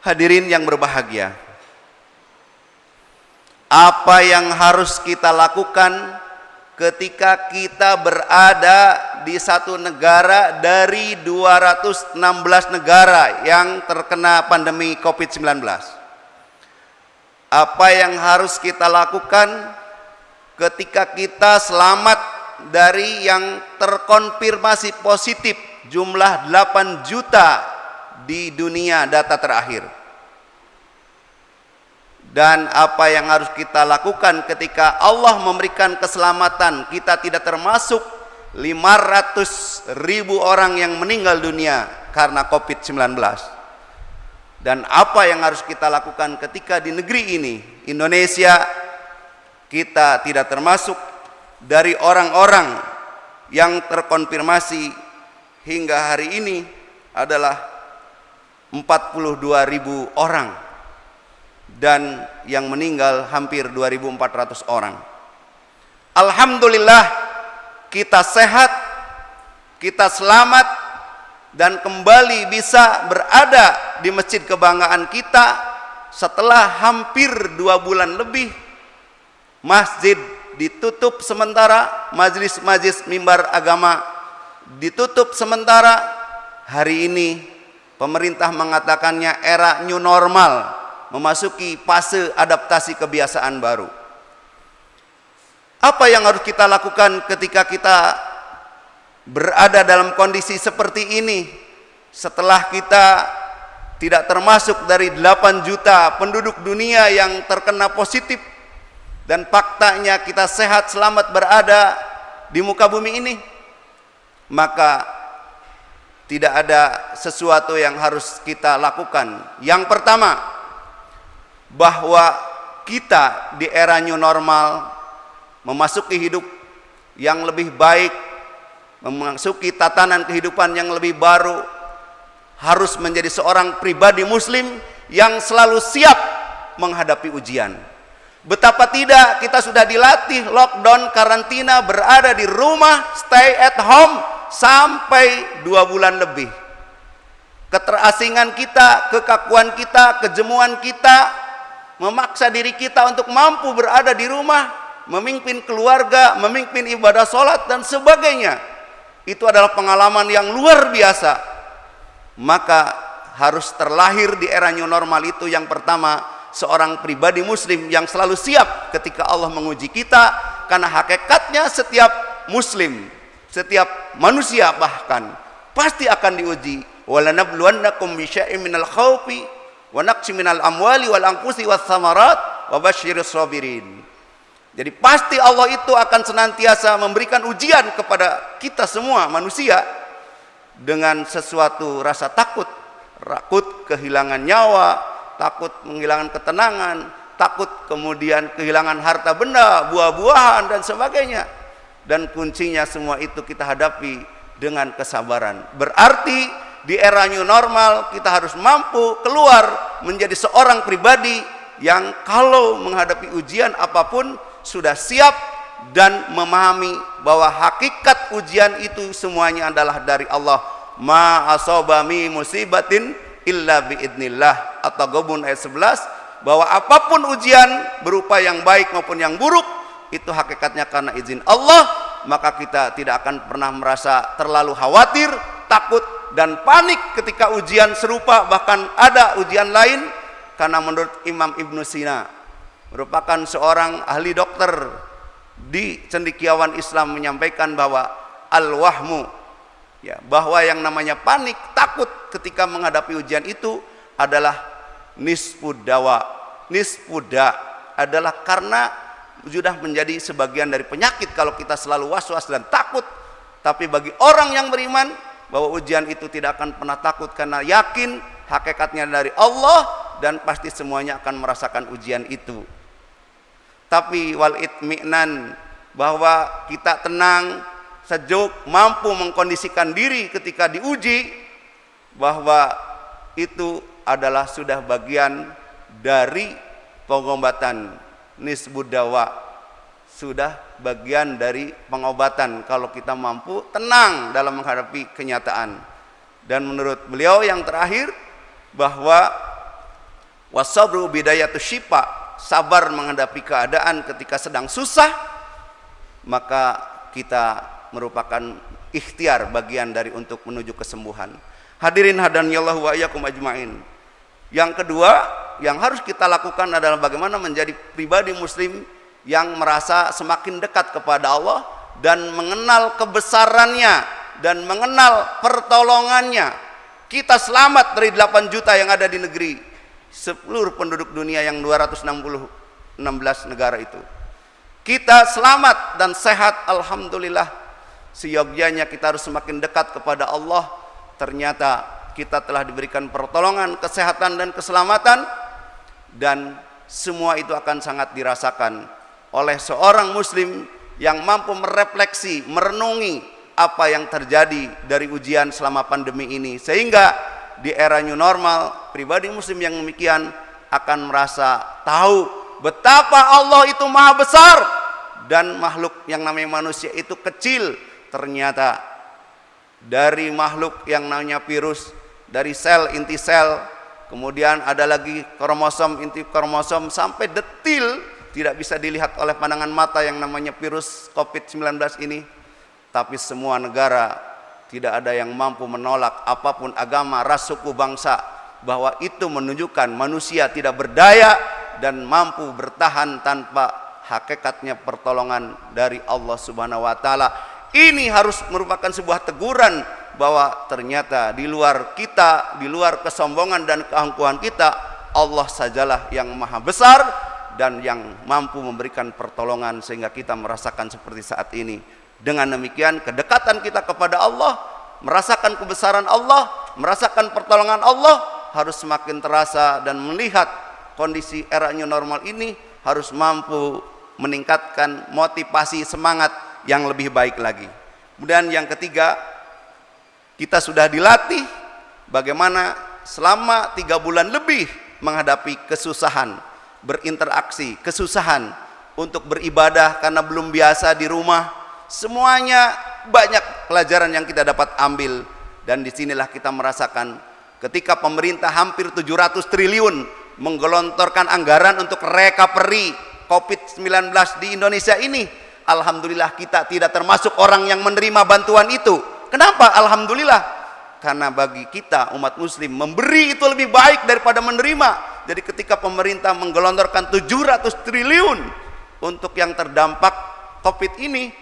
Hadirin yang berbahagia, apa yang harus kita lakukan ketika kita berada di satu negara dari 216 negara yang terkena pandemi COVID-19? Apa yang harus kita lakukan ketika kita selamat dari yang terkonfirmasi positif jumlah 8 juta di dunia data terakhir? Dan apa yang harus kita lakukan ketika Allah memberikan keselamatan, kita tidak termasuk 500.000 orang yang meninggal dunia karena COVID-19? Dan apa yang harus kita lakukan ketika di negeri ini, Indonesia, kita tidak termasuk dari orang-orang yang terkonfirmasi hingga hari ini adalah 42.000 orang, dan yang meninggal hampir 2.400 orang. Alhamdulillah kita sehat, kita selamat, dan kembali bisa berada di masjid kebanggaan kita setelah hampir 2 bulan lebih. Masjid ditutup sementara, majelis-majelis mimbar agama ditutup sementara. Hari ini pemerintah mengatakannya era new normal, memasuki fase adaptasi kebiasaan baru. Apa yang harus kita lakukan ketika kita berada dalam kondisi seperti ini? Setelah kita tidak termasuk dari 8 juta penduduk dunia yang terkena positif, dan faktanya kita sehat selamat berada di muka bumi ini, maka tidak ada sesuatu yang harus kita lakukan. Yang pertama, bahwa kita di era new normal memasuki hidup yang lebih baik, memasuki tatanan kehidupan yang lebih baru, harus menjadi seorang pribadi muslim yang selalu siap menghadapi ujian. Betapa tidak kita sudah dilatih lockdown, karantina, berada di rumah, stay at home sampai 2 bulan lebih. Keterasingan kita, kekakuan kita, kejemuan kita memaksa diri kita untuk mampu berada di rumah, memimpin keluarga, memimpin ibadah sholat dan sebagainya. Itu adalah pengalaman yang luar biasa. Maka harus terlahir di era new normal itu yang pertama, seorang pribadi muslim yang selalu siap ketika Allah menguji kita. Karena hakikatnya setiap muslim, setiap manusia bahkan pasti akan diuji. Walanabluwannakum bisyai'in minal khaufi wa naqsin minal amwali wal anfusi was samarat wa basyiris sabirin. Jadi pasti Allah itu akan senantiasa memberikan ujian kepada kita semua manusia dengan sesuatu rasa takut kehilangan nyawa, takut kehilangan ketenangan, takut kemudian kehilangan harta benda, buah-buahan dan sebagainya. Dan kuncinya semua itu kita hadapi dengan kesabaran. Berarti di era new normal kita harus mampu keluar menjadi seorang pribadi yang kalau menghadapi ujian apapun sudah siap dan memahami bahwa hakikat ujian itu semuanya adalah dari Allah. Ma asaba mi musibatin illa biidnillah, atau Ghabun ayat 11, bahwa apapun ujian berupa yang baik maupun yang buruk itu hakikatnya karena izin Allah. Maka kita tidak akan pernah merasa terlalu khawatir, takut dan panik ketika ujian serupa, bahkan ada ujian lain. Karena menurut Imam Ibnu Sina, merupakan seorang ahli dokter di cendekiawan Islam, menyampaikan bahwa al-wahmu, ya, bahwa yang namanya panik, takut ketika menghadapi ujian itu adalah nisfudawa. Nisfuda adalah karena sudah menjadi sebagian dari penyakit kalau kita selalu was-was dan takut. Tapi bagi orang yang beriman, bahwa ujian itu tidak akan pernah takut karena yakin hakikatnya dari Allah dan pasti semuanya akan merasakan ujian itu. Tapi wal itminan, bahwa kita tenang, sejuk, mampu mengkondisikan diri ketika diuji, bahwa itu adalah sudah bagian dari pengobatan. Nisbudawa, sudah bagian dari pengobatan kalau kita mampu tenang dalam menghadapi kenyataan. Dan menurut beliau yang terakhir, bahwa Wasabru bidayatus syifa, sabar menghadapi keadaan ketika sedang susah, maka kita merupakan ikhtiar bagian dari untuk menuju kesembuhan. Hadirin hadaniyallahu wa iyyakum ajmain. Yang kedua yang harus kita lakukan adalah bagaimana menjadi pribadi muslim yang merasa semakin dekat kepada Allah dan mengenal kebesarannya dan mengenal pertolongannya. Kita selamat dari 8 juta yang ada di negeri seluruh penduduk dunia yang 216 negara itu. Kita selamat dan sehat, alhamdulillah. Seyogyanya kita harus semakin dekat kepada Allah. Ternyata kita telah diberikan pertolongan, kesehatan dan keselamatan, dan semua itu akan sangat dirasakan oleh seorang muslim yang mampu merefleksi, merenungi apa yang terjadi dari ujian selama pandemi ini, sehingga di era new normal, pribadi muslim yang demikian akan merasa tahu betapa Allah itu maha besar dan makhluk yang namanya manusia itu kecil. Ternyata dari makhluk yang namanya virus, dari sel, inti sel, kemudian ada lagi kromosom, inti kromosom, sampai detil tidak bisa dilihat oleh pandangan mata yang namanya virus COVID-19 ini. Tapi semua negara tidak ada yang mampu menolak apapun agama, ras, suku, bangsa, bahwa itu menunjukkan manusia tidak berdaya dan mampu bertahan tanpa hakikatnya pertolongan dari Allah Subhanahu wa taala. Ini harus merupakan sebuah teguran bahwa ternyata di luar kita, di luar kesombongan dan keangkuhan kita, Allah sajalah yang maha besar dan yang mampu memberikan pertolongan sehingga kita merasakan seperti saat ini. Dengan demikian kedekatan kita kepada Allah, merasakan kebesaran Allah, merasakan pertolongan Allah harus semakin terasa, dan melihat kondisi era new normal ini harus mampu meningkatkan motivasi semangat yang lebih baik lagi. Kemudian yang ketiga, kita sudah dilatih bagaimana selama 3 bulan lebih menghadapi kesusahan, berinteraksi, kesusahan untuk beribadah karena belum biasa di rumah. Semuanya banyak pelajaran yang kita dapat ambil, dan disinilah kita merasakan ketika pemerintah hampir 700 triliun menggelontorkan anggaran untuk recovery COVID-19 di Indonesia ini. Alhamdulillah kita tidak termasuk orang yang menerima bantuan itu. Kenapa? Alhamdulillah, karena bagi kita umat muslim memberi itu lebih baik daripada menerima. Jadi ketika pemerintah menggelontorkan 700 triliun untuk yang terdampak COVID ini,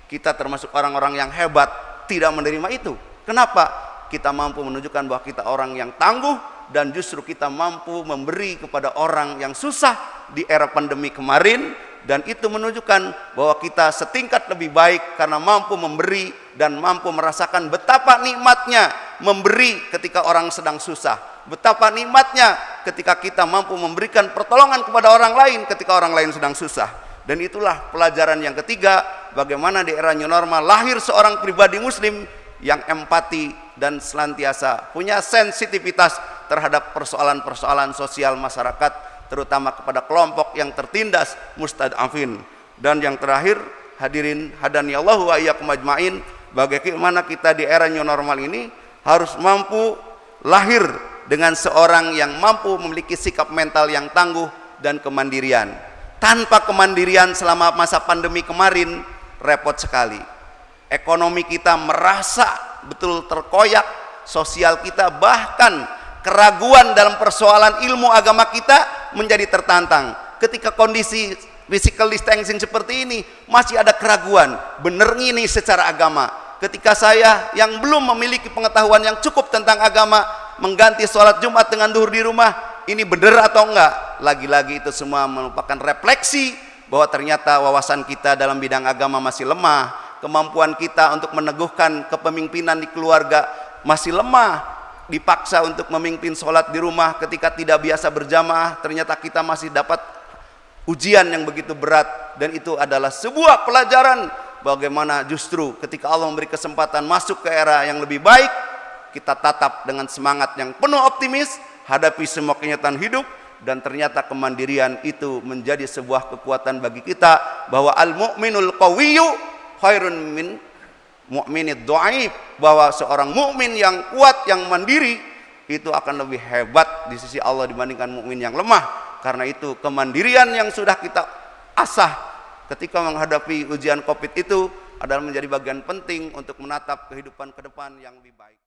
kita termasuk orang-orang yang hebat tidak menerima itu. Kenapa? Kita mampu menunjukkan bahwa kita orang yang tangguh, dan justru kita mampu memberi kepada orang yang susah di era pandemi kemarin, dan itu menunjukkan bahwa kita setingkat lebih baik karena mampu memberi dan mampu merasakan betapa nikmatnya memberi ketika orang sedang susah, betapa nikmatnya ketika kita mampu memberikan pertolongan kepada orang lain ketika orang lain sedang susah. Dan itulah pelajaran yang ketiga, bagaimana di era new normal lahir seorang pribadi muslim yang empati dan senantiasa punya sensitivitas terhadap persoalan-persoalan sosial masyarakat, terutama kepada kelompok yang tertindas, mustad'afin. Dan yang terakhir, hadirin hadaniyallahu wa iyyakum ajmain, bagaimana kita di era new normal ini harus mampu lahir dengan seorang yang mampu memiliki sikap mental yang tangguh dan kemandirian. Tanpa kemandirian selama masa pandemi kemarin, repot sekali. Ekonomi kita merasa betul terkoyak, sosial kita, bahkan keraguan dalam persoalan ilmu agama kita menjadi tertantang. Ketika kondisi physical distancing seperti ini, masih ada keraguan, bener ini secara agama. Ketika saya yang belum memiliki pengetahuan yang cukup tentang agama, mengganti sholat Jumat dengan duhur di rumah, ini benar atau enggak? Lagi-lagi itu semua merupakan refleksi bahwa ternyata wawasan kita dalam bidang agama masih lemah, kemampuan kita untuk meneguhkan kepemimpinan di keluarga masih lemah, dipaksa untuk memimpin sholat di rumah ketika tidak biasa berjamaah, ternyata kita masih dapat ujian yang begitu berat. Dan itu adalah sebuah pelajaran bagaimana justru ketika Allah memberi kesempatan masuk ke era yang lebih baik, kita tatap dengan semangat yang penuh optimis, hadapi semua kenyataan hidup, dan ternyata kemandirian itu menjadi sebuah kekuatan bagi kita, bahwa al-mu'minul qawiyyu khairun min mu'minid dhaif, bahwa seorang mukmin yang kuat, yang mandiri, itu akan lebih hebat di sisi Allah dibandingkan mukmin yang lemah. Karena itu kemandirian yang sudah kita asah ketika menghadapi ujian Covid itu adalah menjadi bagian penting untuk menatap kehidupan ke depan yang lebih baik.